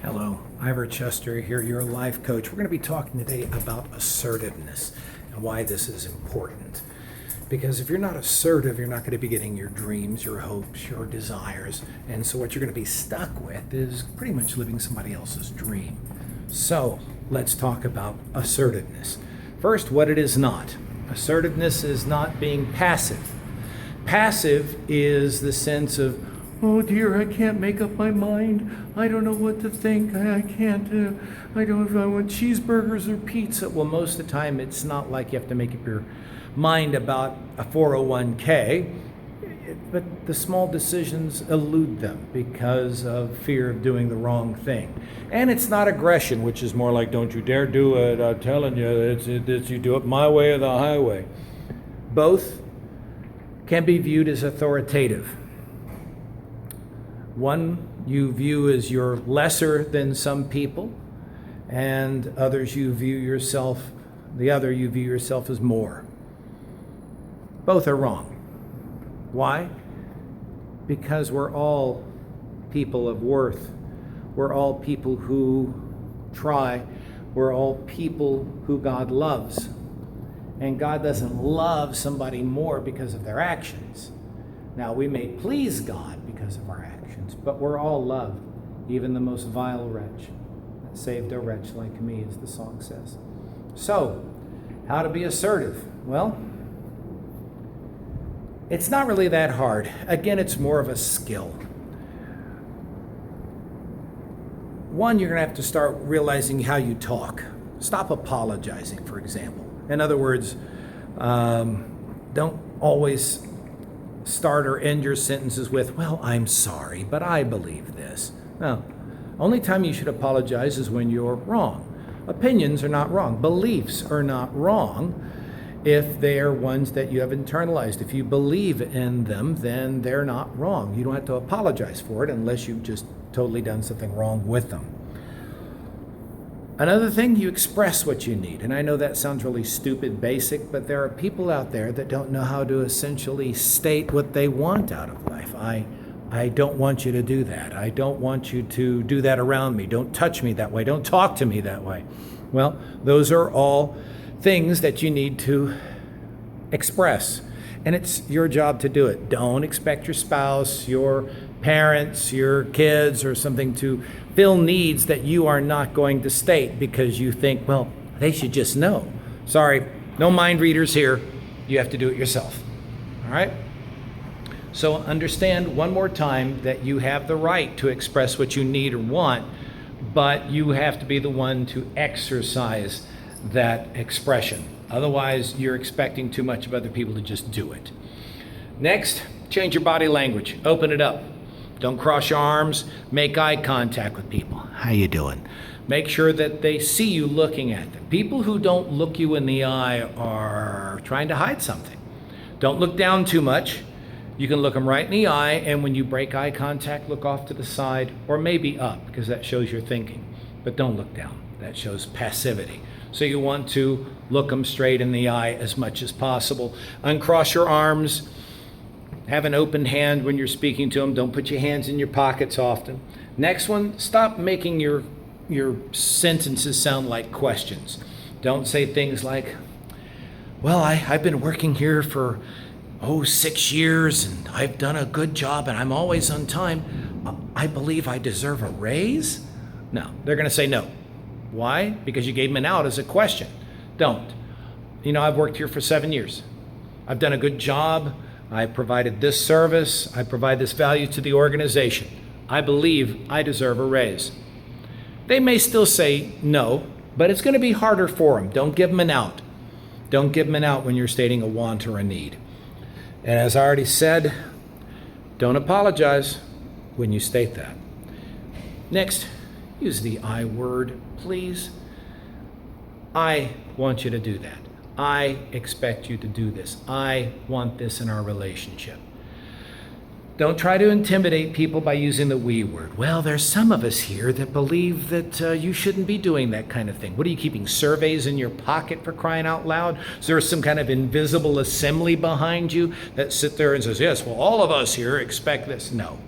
Hello, Ivor Chester here, your life coach. We're going to be talking today about assertiveness and why this is important. Because if you're not assertive, you're not going to be getting your dreams, your hopes, your desires. And so what you're going to be stuck with is pretty much living somebody else's dream. So let's talk about assertiveness. First, what it is not. Assertiveness is not being passive. Passive is the sense of, oh dear, I can't make up my mind. I don't know what to think. I can't, I don't know if I want cheeseburgers or pizza. Well, most of the time, it's not like you have to make up your mind about a 401k, but the small decisions elude them because of fear of doing the wrong thing. And it's not aggression, which is more like, don't you dare do it. I'm telling you, it's you do it my way or the highway. Both can be viewed as authoritative. One you view as you're lesser than some people, and others you view yourself, the other you view yourself as more. Both are wrong. Why? Because we're all people of worth. We're all people who try. We're all people who God loves. And God doesn't love somebody more because of their actions. Now, we may please God because of our actions, but we're all loved, even the most vile wretch that saved a wretch like me, as the song says. So, how to be assertive? Well, it's not really that hard. Again, it's more of a skill. One, you're going to have to start realizing how you talk. Stop apologizing, for example. In other words, don't always start or end your sentences with, well, I'm sorry, but I believe this. No. Only time you should apologize is when you're wrong. Opinions are not wrong. Beliefs are not wrong if they are ones that you have internalized. If you believe in them, then they're not wrong. You don't have to apologize for it unless you've just totally done something wrong with them. Another thing, you express what you need. And I know that sounds really stupid, basic, but there are people out there that don't know how to essentially state what they want out of life. I don't want you to do that. I don't want you to do that around me. Don't touch me that way. Don't talk to me that way. Well, those are all things that you need to express. And it's your job to do it. Don't expect your spouse, your parents, your kids, or something to fill needs that you are not going to state because you think, well, they should just know. Sorry, no mind readers here. You have to do it yourself. All right? So understand one more time that you have the right to express what you need or want, but you have to be the one to exercise that expression. Otherwise, you're expecting too much of other people to just do it. Next, change your body language. Open it up. Don't cross your arms. Make eye contact with people. How you doing? Make sure that they see you looking at them. People who don't look you in the eye are trying to hide something. Don't look down too much. You can look them right in the eye, and when you break eye contact, look off to the side or maybe up, because that shows you're thinking. But don't look down. That shows passivity. So you want to look them straight in the eye as much as possible. Uncross your arms. Have an open hand when you're speaking to them. Don't put your hands in your pockets often. Next one, stop making your sentences sound like questions. Don't say things like, well, I've been working here for 6 years, and I've done a good job, and I'm always on time. I believe I deserve a raise? No, they're going to say no. Why? Because you gave them an out as a question. Don't. I've worked here for 7 years. I've done a good job. I provided this service. I provide this value to the organization. I believe I deserve a raise. They may still say no, but it's going to be harder for them. Don't give them an out. Don't give them an out when you're stating a want or a need. And as I already said, don't apologize when you state that. Next, use the I word, please. I want you to do that. I expect you to do this. I want this in our relationship. Don't try to intimidate people by using the we word. Well, there's some of us here that believe that you shouldn't be doing that kind of thing. What are you keeping surveys in your pocket, for crying out loud? Is there some kind of invisible assembly behind you that sit there and says, yes, well, all of us here expect this? No.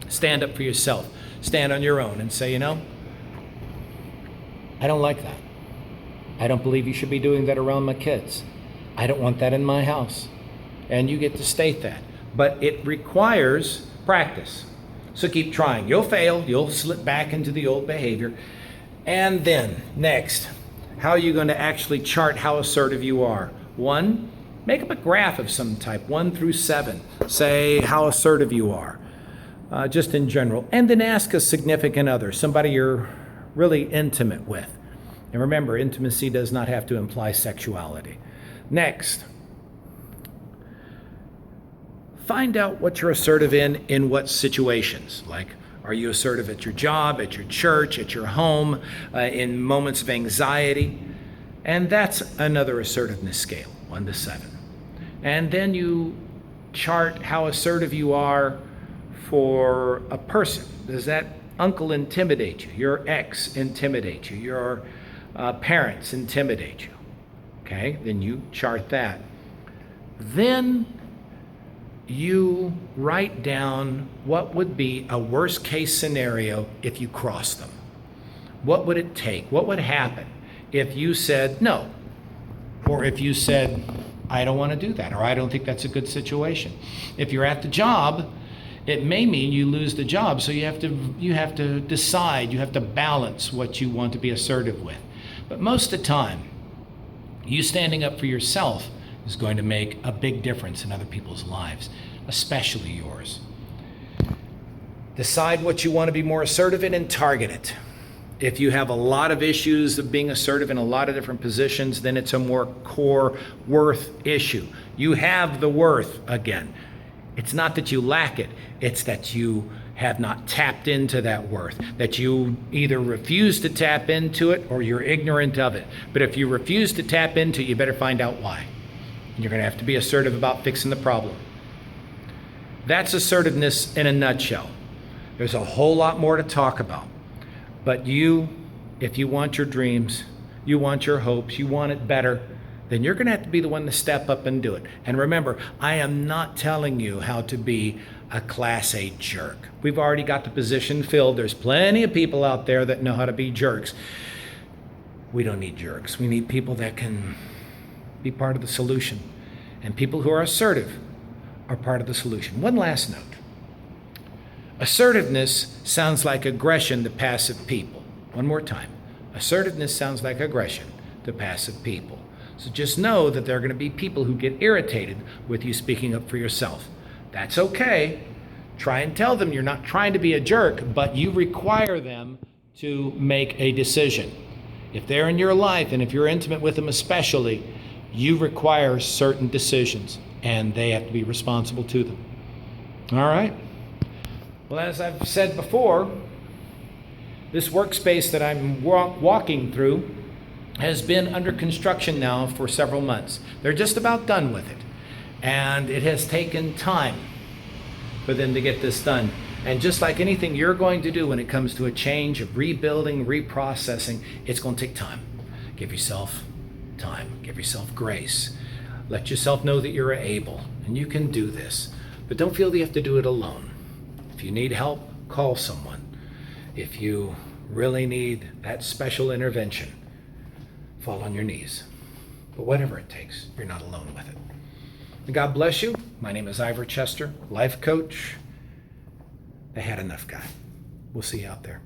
Stand up for yourself. stand on your own and say, I don't like that. I don't believe you should be doing that around my kids. I don't want that in my house. And you get to state that. But it requires practice. So keep trying. You'll fail. You'll slip back into the old behavior. And then, next, how are you going to actually chart how assertive you are? 1, make up a graph of some type, 1 through 7. Say how assertive you are, just in general. And then ask a significant other, somebody you're really intimate with. And remember, intimacy does not have to imply sexuality. Next, find out what you're assertive in what situations. Like, are you assertive at your job, at your church, at your home, in moments of anxiety? And that's another assertiveness scale, 1 to 7. And then you chart how assertive you are for a person. Does that uncle intimidate you? Your ex intimidate you? Your parents intimidate you? Okay, then you chart that. Then you write down what would be a worst case scenario if you cross them. What would it take? What would happen if you said no? Or if you said, I don't want to do that, or I don't think that's a good situation. If you're at the job, it may mean you lose the job, so you have to decide, you have to balance what you want to be assertive with. But most of the time, you standing up for yourself is going to make a big difference in other people's lives, especially yours. Decide what you want to be more assertive in and target it. If you have a lot of issues of being assertive in a lot of different positions, then it's a more core worth issue. You have the worth again. It's not that you lack it, it's that you have not tapped into that worth, that you either refuse to tap into it or you're ignorant of it. But if you refuse to tap into it, you better find out why. You're going to have to be assertive about fixing the problem. That's assertiveness in a nutshell. There's a whole lot more to talk about. But if you want your dreams, you want your hopes, you want it better, then you're going to have to be the one to step up and do it. And remember, I am not telling you how to be a Class A jerk. We've already got the position filled. There's plenty of people out there that know how to be jerks. We don't need jerks. We need people that can be part of the solution. And people who are assertive are part of the solution. One last note. Assertiveness sounds like aggression to passive people. One more time. Assertiveness sounds like aggression to passive people. So just know that there are going to be people who get irritated with you speaking up for yourself. That's okay. Try and tell them you're not trying to be a jerk, but you require them to make a decision. If they're in your life, and if you're intimate with them especially, you require certain decisions, and they have to be responsible to them. All right? Well, as I've said before, this workspace that I'm walking through has been under construction now for several months. They're just about done with it. And it has taken time for them to get this done. And just like anything you're going to do when it comes to a change of rebuilding, reprocessing, it's going to take time. Give yourself time. Give yourself grace. Let yourself know that you're able and you can do this. But don't feel that you have to do it alone. If you need help, call someone. If you really need that special intervention, fall on your knees. But whatever it takes, you're not alone with it. And God bless you. My name is Ivor Chester, life coach, the Had Enough guy. We'll see you out there.